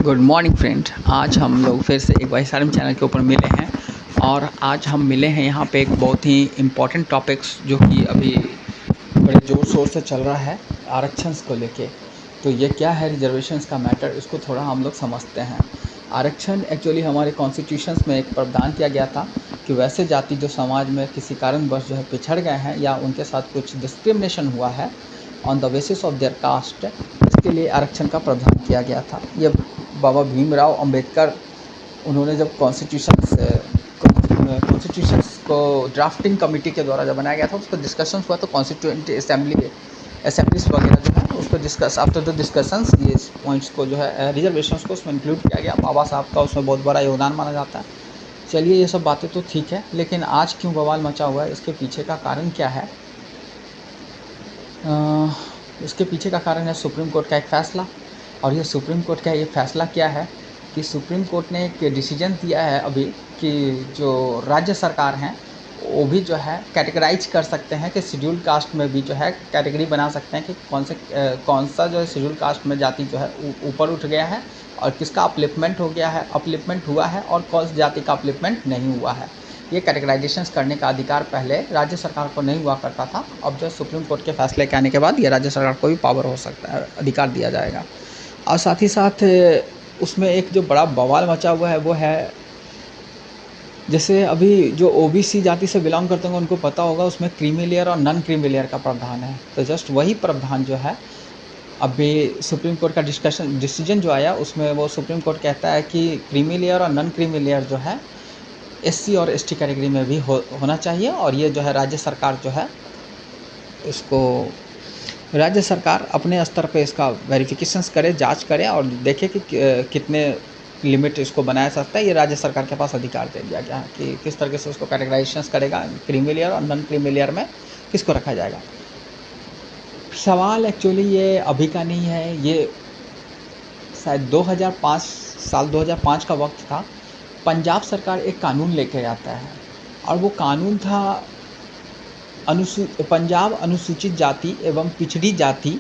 Good morning friend. आज हम लोग फिर से एक SRM चैनल के ऊपर मिले हैं और आज हम मिले हैं यहाँ पे एक बहुत ही इम्पॉर्टेंट टॉपिक्स जो कि अभी बड़े ज़ोर शोर से चल रहा है आरक्षण को लेके। तो ये क्या है रिजर्वेशंस का मैटर, इसको थोड़ा हम लोग समझते हैं। आरक्षण एक्चुअली हमारे कॉन्स्टिट्यूशंस में एक प्रावधान किया गया था कि वैसे जाति जो समाज में किसी कारणवश जो है पिछड़ गए हैं या उनके साथ कुछ डिस्क्रिमिनेशन हुआ है on the basis of their caste, इसके लिए आरक्षण का प्रावधान किया गया था। ये बाबा भीमराव अंबेडकर उन्होंने जब कॉन्स्टिट्यूशन को ड्राफ्टिंग कमेटी के द्वारा जब बनाया गया था, उसका डिस्कशन हुआ तो कॉन्स्टिट्यूएंट असेंबलीज वगैरह जो है उसको डिस्कस आफ्टर द डिस्कशंस ये पॉइंट्स को जो है रिजर्वेशंस को उसमें इंक्लूड किया गया। बाबा साहब का उसमें बहुत बड़ा योगदान माना जाता है। चलिए ये सब बातें तो ठीक है, लेकिन आज क्यों बवाल मचा हुआ है, इसके पीछे का कारण क्या है? इसके पीछे का कारण है सुप्रीम कोर्ट का एक फ़ैसला। और ये सुप्रीम कोर्ट का ये फ़ैसला क्या है कि सुप्रीम कोर्ट ने एक डिसीजन दिया है अभी कि जो राज्य सरकार हैं वो भी जो है कैटेगराइज कर सकते हैं कि शेड्यूल कास्ट में भी जो है कैटेगरी बना सकते हैं कि कौन सा जो है शेड्यूल कास्ट में जाति जो है ऊपर उठ गया है और किसका अपलिफ्टमेंट हुआ है और कौन सी जाति का अपलिफ्टमेंट नहीं हुआ है। ये कैटेगराइजेशंस करने का अधिकार पहले राज्य सरकार को नहीं हुआ करता था। अब जो सुप्रीम कोर्ट के फैसले के आने के बाद ये राज्य सरकार को भी पावर हो सकता है, अधिकार दिया जाएगा। और साथ ही साथ उसमें एक जो बड़ा बवाल मचा हुआ है वो है, जैसे अभी जो OBC जाति से बिलोंग करते हैं उनको पता होगा उसमें क्रीमी लेयर और नॉन क्रीमी लेयर का प्रावधान है। तो जस्ट वही प्रावधान जो है अभी सुप्रीम कोर्ट का डिसीजन जो आया उसमें वो सुप्रीम कोर्ट कहता है कि क्रीमी लेयर और नॉन क्रीमी लेयर जो है SC और ST कैटेगरी में भी होना चाहिए। और ये जो है राज्य सरकार जो है इसको राज्य सरकार अपने स्तर पे इसका वेरिफिकेशंस करे, जांच करे और देखे कि कितने लिमिट इसको बनाया सकता है। ये राज्य सरकार के पास अधिकार दे दिया गया है कि किस तरीके से उसको कैटेगराइजेशंस करेगा, क्रीमी लेयर और नॉन क्रीमी लेयर में किसको रखा जाएगा। सवाल एक्चुअली ये अभी का नहीं है, ये शायद 2005 का वक्त था। पंजाब सरकार एक कानून लेके आता है और वो कानून था पंजाब अनुसूचित जाति एवं पिछड़ी जाति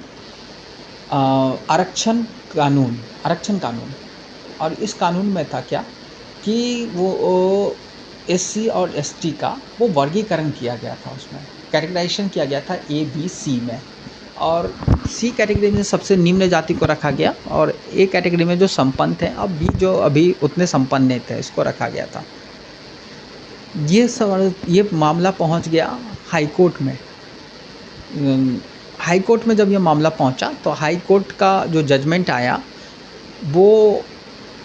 आरक्षण कानून। और इस कानून में था क्या कि वो SC और ST का वो वर्गीकरण किया गया था, उसमें कैटेगराइजेशन किया गया था A, B, C में। और C कैटेगरी में सबसे निम्न जाति को रखा गया और A कैटेगरी में जो संपन्न थे, अब B जो अभी उतने संपन्न नहीं थे, इसको रखा गया था। ये मामला पहुंच गया हाई कोर्ट में। हाई कोर्ट में जब ये मामला पहुंचा तो हाई कोर्ट का जो जजमेंट आया वो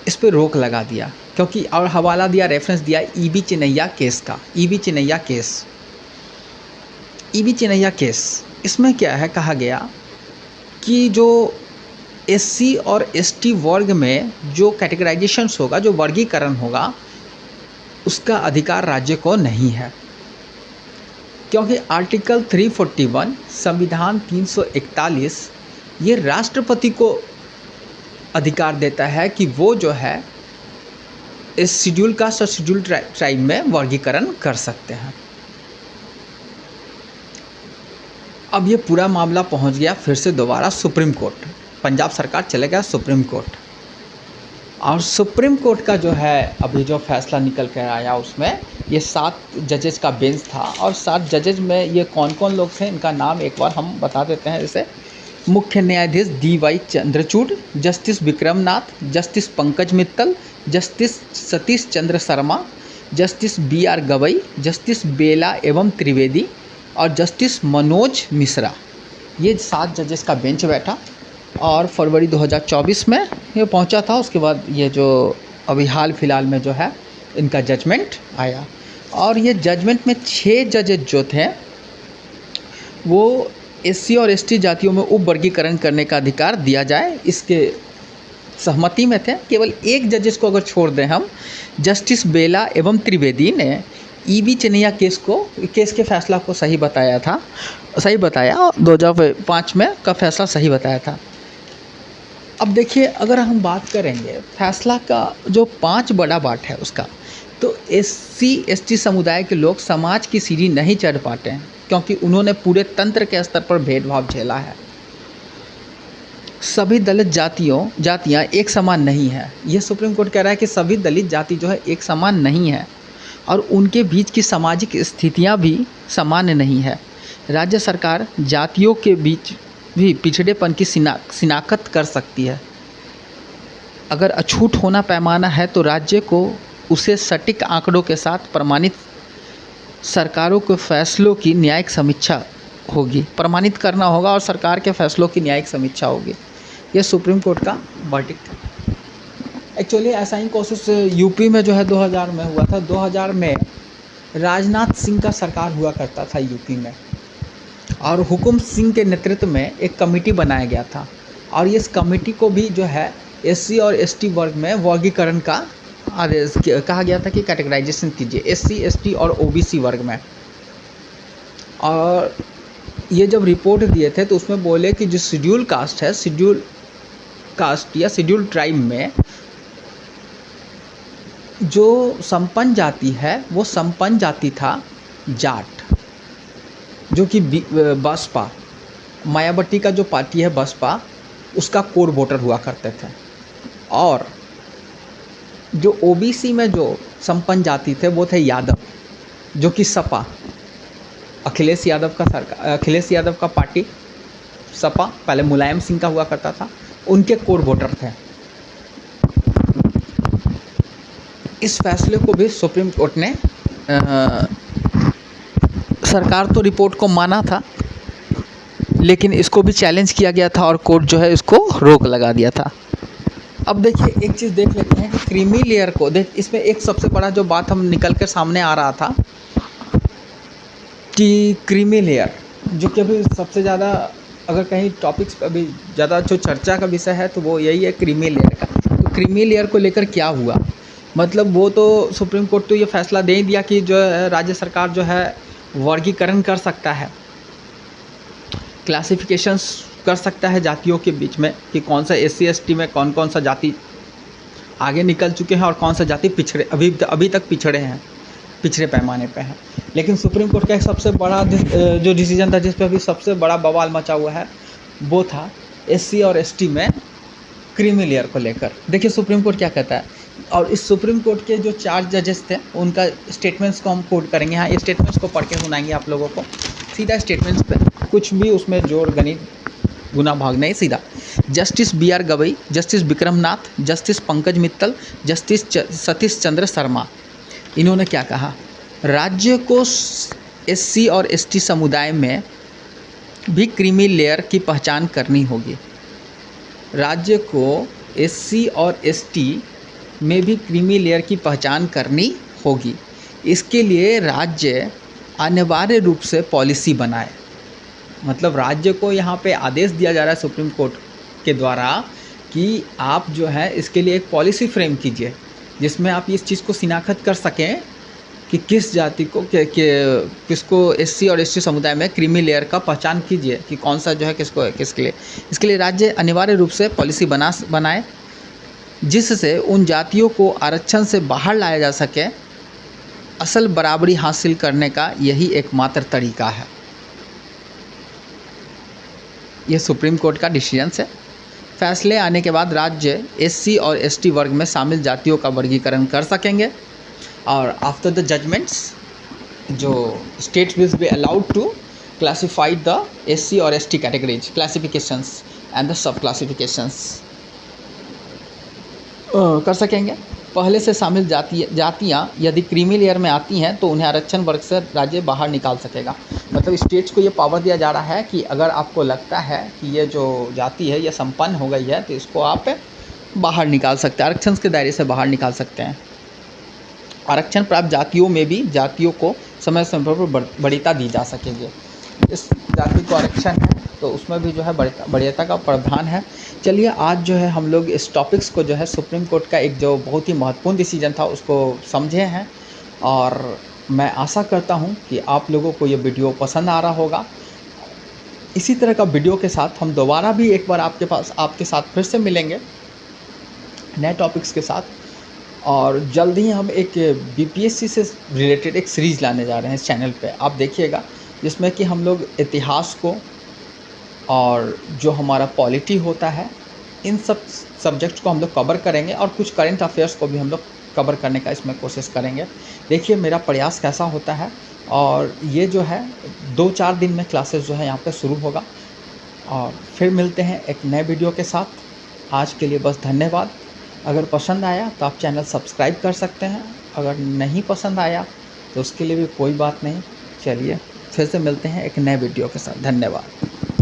इस पे रोक लगा दिया, क्योंकि और हवाला दिया, रेफरेंस दिया EB चिनैया केस का। EB चिनैया केस इसमें क्या है, कहा गया कि जो SC और ST वर्ग में जो कैटेगराइजेशंस होगा, जो वर्गीकरण होगा, उसका अधिकार राज्य को नहीं है, क्योंकि आर्टिकल 341 संविधान 341 ये राष्ट्रपति को अधिकार देता है कि वो जो है इस शेड्यूल कास्ट और शेड्यूल ट्राइब में वर्गीकरण कर सकते हैं। अब ये पूरा मामला पहुंच गया फिर से दोबारा सुप्रीम कोर्ट। पंजाब सरकार चले गया सुप्रीम कोर्ट और सुप्रीम कोर्ट का जो है अभी जो फैसला निकल कर आया उसमें ये 7 जजेस का बेंच था। और 7 जजेस में ये कौन कौन लोग थे इनका नाम एक बार हम बता देते हैं। जैसे मुख्य न्यायाधीश DY Chandrachud, justice Vikramnath, justice Pankaj Mittal, justice Satish Chandra Sharma, justice BR Gavai, justice Bela एवं त्रिवेदी और जस्टिस मनोज मिश्रा। ये 7 जजेस का बेंच बैठा और फरवरी 2024 में ये पहुंचा था। उसके बाद ये जो अभी हाल फिलहाल में जो है इनका जजमेंट आया और ये जजमेंट में 6 जजेस जो थे वो SC और ST जातियों में उप वर्गीकरण करने का अधिकार दिया जाए, इसके सहमति में थे। केवल एक जजेस को अगर छोड़ दें हम, जस्टिस बेला एवं त्रिवेदी ने EB चिनैया केस के फैसला को सही बताया 2005 में का फैसला सही बताया था। अब देखिए, अगर हम बात करेंगे फैसला का जो 5 बड़ा बाट है उसका, तो SC ST समुदाय के लोग समाज की सीढ़ी नहीं चढ़ पाते हैं, क्योंकि उन्होंने पूरे तंत्र के स्तर पर भेदभाव झेला है। सभी दलित जातियाँ एक समान नहीं है। ये सुप्रीम कोर्ट कह रहा है कि सभी दलित जाति जो है एक समान नहीं है और उनके बीच की सामाजिक स्थितियाँ भी सामान्य नहीं है। राज्य सरकार जातियों के बीच भी पिछड़ेपन की शिनाख्त कर सकती है। अगर अछूत होना पैमाना है तो राज्य को उसे सटीक आंकड़ों के साथ प्रमाणित सरकारों के फैसलों की न्यायिक समीक्षा होगी, प्रमाणित करना होगा और सरकार के फैसलों की न्यायिक समीक्षा होगी। यह सुप्रीम कोर्ट का वर्डिक्ट है। एक्चुअली ऐसा ही कोशिश यूपी में जो है 2000 में हुआ था। 2000 में राजनाथ सिंह का सरकार हुआ करता था यूपी में और हुकुम सिंह के नेतृत्व में एक कमेटी बनाया गया था और इस कमेटी को भी जो है एससी और एसटी वर्ग में वर्गीकरण का आदेश कहा गया था कि कैटेगराइजेशन कीजिए एससी, एसटी और ओबीसी वर्ग में। और ये जब रिपोर्ट दिए थे तो उसमें बोले कि जो शेड्यूल कास्ट है, शेड्यूल कास्ट या शेड्यूल ट्राइब में जो संपन्न जाति है वो संपन्न जाति था जाट, जो कि बसपा मायावती का जो पार्टी है बसपा उसका कोर वोटर हुआ करते थे। और जो ओबीसी में जो संपन्न जाति थे वो थे यादव, जो कि सपा अखिलेश यादव का पार्टी सपा पहले मुलायम सिंह का हुआ करता था, उनके कोर वोटर थे। इस फैसले को भी सुप्रीम कोर्ट ने सरकार तो रिपोर्ट को माना था लेकिन इसको भी चैलेंज किया गया था और कोर्ट जो है इसको रोक लगा दिया था। अब देखिए एक चीज़ देख लेते हैं कि क्रीमी लेयर को इसमें एक सबसे बड़ा जो बात हम निकल कर सामने आ रहा था कि क्रीमी लेयर जो कि अभी सबसे ज़्यादा अगर कहीं टॉपिक्स पर अभी ज़्यादा जो चर्चा का विषय है तो वो यही है क्रीमी लेयर का। तो क्रीमी लेयर को लेकर क्या हुआ, मतलब वो तो सुप्रीम कोर्ट तो ये फैसला दे ही दिया कि जो है राज्य सरकार जो है वर्गीकरण कर सकता है, क्लासिफिकेशंस कर सकता है जातियों के बीच में कि कौन सा एससी एसटी में कौन कौन सा जाति आगे निकल चुके हैं और कौन सा जाति पिछड़े अभी तक पिछड़े हैं, पिछड़े पैमाने पे हैं। लेकिन सुप्रीम कोर्ट का एक सबसे बड़ा जो डिसीजन था जिस पे अभी सबसे बड़ा बवाल मचा हुआ है वो था एससी और एसटी में क्रीमी लेयर को लेकर। देखिए सुप्रीम कोर्ट क्या कहता है और इस सुप्रीम कोर्ट के जो 4 जजेस थे उनका स्टेटमेंट्स को हम कोट करेंगे। हाँ, ये स्टेटमेंट्स को पढ़ के सुनाएंगे आप लोगों को, सीधा स्टेटमेंट्स पे, कुछ भी उसमें जोड़ गणित गुना भाग नहीं, सीधा। Justice B R Gavai, justice Vikram Nath, justice Pankaj Mittal, justice Satish Chandra Sharma, इन्होंने क्या कहा, राज्य को एससी और एसटी समुदाय में भी क्रीमी लेयर की पहचान करनी होगी। राज्य को एससी और एसटी में भी क्रीमी लेयर की पहचान करनी होगी। इसके लिए राज्य अनिवार्य रूप से पॉलिसी बनाए। मतलब राज्य को यहाँ पे आदेश दिया जा रहा है सुप्रीम कोर्ट के द्वारा कि आप जो है इसके लिए एक पॉलिसी फ्रेम कीजिए जिसमें आप इस चीज़ को शिनाख्त कर सकें कि किस जाति को किसको एससी और एसटी समुदाय में क्रीमी लेयर का पहचान कीजिए कि कौन सा जो है किसको है, किसके लिए। इसके लिए राज्य अनिवार्य रूप से पॉलिसी बनाए जिससे उन जातियों को आरक्षण से बाहर लाया जा सके। असल बराबरी हासिल करने का यही एकमात्र तरीका है। यह सुप्रीम कोर्ट का डिसीजन है। फैसले आने के बाद राज्य एससी और एसटी वर्ग में शामिल जातियों का वर्गीकरण कर सकेंगे और आफ्टर द जजमेंट्स जो states will be allowed to classify the SC और ST categories classifications and the sub classifications कर सकेंगे। पहले से शामिल जातियाँ यदि क्रीमी लेयर में आती हैं तो उन्हें आरक्षण वर्ग से राज्य बाहर निकाल सकेगा। मतलब स्टेट्स को ये पावर दिया जा रहा है कि अगर आपको लगता है कि ये जो जाति है ये संपन्न हो गई है तो इसको आप बाहर निकाल सकते हैं, आरक्षण के दायरे से बाहर निकाल सकते हैं। आरक्षण प्राप्त जातियों में भी जातियों को समय समय पर वरीयता दी जा सकेगी। इस जाति को आरक्षण है तो उसमें भी जो है वरीयता का प्रावधान है। चलिए आज जो है हम लोग इस टॉपिक्स को जो है सुप्रीम कोर्ट का एक जो बहुत ही महत्वपूर्ण डिसीजन था उसको समझे हैं और मैं आशा करता हूं कि आप लोगों को ये वीडियो पसंद आ रहा होगा। इसी तरह का वीडियो के साथ हम दोबारा भी एक बार आपके साथ फिर से मिलेंगे नए टॉपिक्स के साथ और जल्द ही हम एक बीपीएससी से रिलेटेड एक सीरीज़ लाने जा रहे हैं इस चैनल पे। आप देखिएगा जिसमें कि हम लोग इतिहास को और जो हमारा पॉलिटी होता है, इन सब सब्जेक्ट्स को हम लोग कवर करेंगे और कुछ करंट अफेयर्स को भी हम लोग कवर करने का इसमें कोशिश करेंगे। देखिए मेरा प्रयास कैसा होता है, और ये जो है 2-4 दिन में क्लासेस जो है यहाँ पे शुरू होगा, और फिर मिलते हैं एक नए वीडियो के साथ। आज के लिए बस धन्यवाद। अगर पसंद आया तो आप चैनल सब्सक्राइब कर सकते हैं, अगर नहीं पसंद आया तो उसके लिए भी कोई बात नहीं। चलिए फिर से मिलते हैं एक नए वीडियो के साथ। धन्यवाद।